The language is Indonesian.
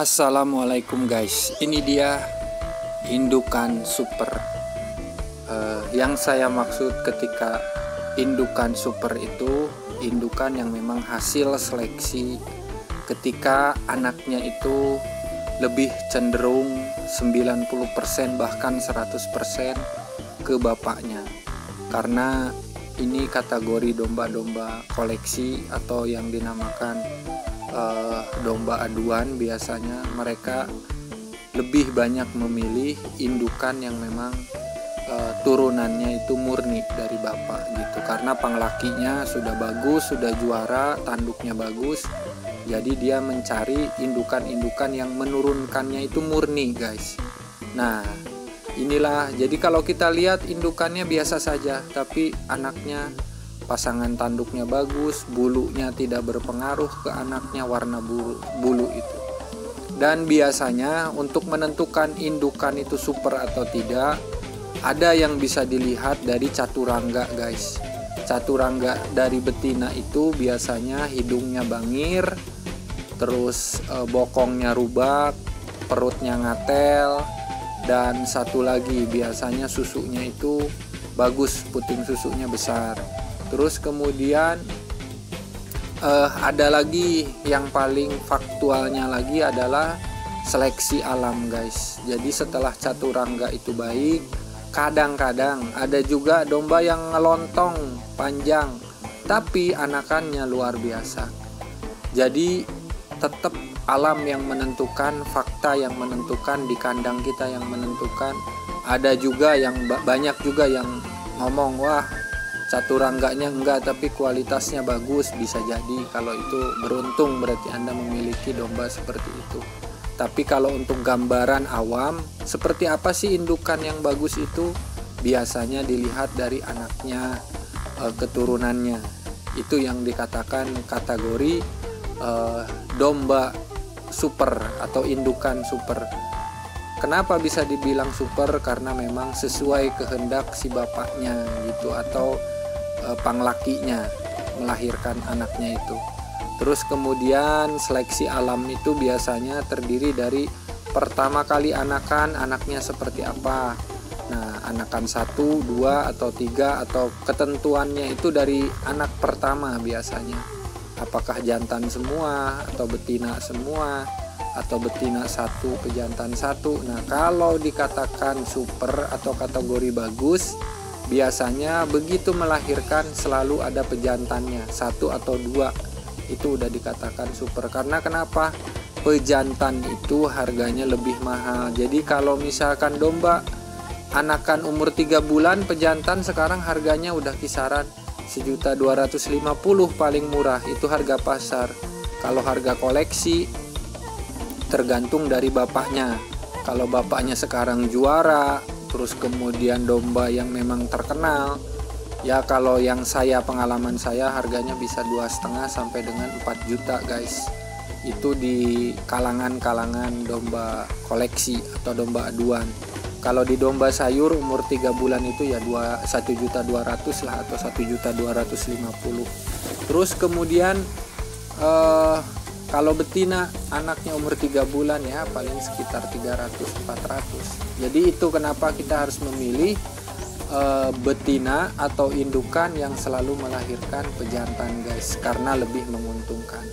Assalamualaikum guys, ini dia indukan super. Yang saya maksud ketika indukan super itu indukan yang memang hasil seleksi ketika anaknya itu lebih cenderung 90% bahkan 100% ke bapaknya. Karena ini kategori domba-domba koleksi atau yang dinamakan domba aduan. Biasanya mereka lebih banyak memilih indukan yang memang turunannya itu murni dari bapak gitu, karena panglakinya sudah bagus, sudah juara, tanduknya bagus, jadi dia mencari indukan-indukan yang menurunkannya itu murni guys. Nah inilah, jadi kalau kita lihat indukannya biasa saja tapi anaknya pasangan tanduknya bagus, bulunya tidak berpengaruh ke anaknya, warna bulu itu. Dan biasanya untuk menentukan indukan itu super atau tidak, ada yang bisa dilihat dari caturangga guys. Caturangga dari betina itu biasanya hidungnya bangir, terus bokongnya rubak, perutnya ngatel, dan satu lagi biasanya susunya itu bagus, puting susunya besar. Terus kemudian ada lagi yang paling faktualnya lagi adalah seleksi alam guys. Jadi setelah caturangga itu baik, kadang-kadang ada juga domba yang ngelontong panjang tapi anakannya luar biasa. Jadi tetap alam yang menentukan, fakta yang menentukan, di kandang kita yang menentukan. Ada juga yang banyak juga yang ngomong, wah caturangganya enggak tapi kualitasnya bagus. Bisa jadi kalau itu beruntung, berarti Anda memiliki domba seperti itu. Tapi kalau untuk gambaran awam, seperti apa sih indukan yang bagus itu? Biasanya dilihat dari anaknya, keturunannya. Itu yang dikatakan kategori domba super atau indukan super. Kenapa bisa dibilang super? Karena memang sesuai kehendak si bapaknya gitu, atau panglakinya melahirkan anaknya itu. Terus kemudian seleksi alam itu biasanya terdiri dari pertama kali anakan, anaknya seperti apa. Nah, anakan 1, 2, atau 3, atau ketentuannya itu dari anak pertama biasanya. Apakah jantan semua atau betina semua, atau betina 1 pejantan 1. Nah, kalau dikatakan super atau kategori bagus, biasanya begitu melahirkan selalu ada pejantannya 1 atau 2. Itu udah dikatakan super. Karena kenapa? Pejantan itu harganya lebih mahal. Jadi kalau misalkan domba anakan umur 3 bulan, pejantan sekarang harganya udah kisaran 1.250.000 paling murah, itu harga pasar. Kalau harga koleksi tergantung dari bapaknya. Kalau bapaknya sekarang juara, terus kemudian domba yang memang terkenal, ya kalau yang pengalaman saya harganya bisa 2,5 sampai dengan 4 juta guys. Itu di kalangan domba koleksi atau domba aduan. Kalau di domba sayur umur 3 bulan itu ya 1.200.000 lah, atau 1.250.000. Terus kemudian kalau betina anaknya umur 3 bulan ya paling sekitar 300-400. Jadi itu kenapa kita harus memilih betina atau indukan yang selalu melahirkan pejantan guys, karena lebih menguntungkan.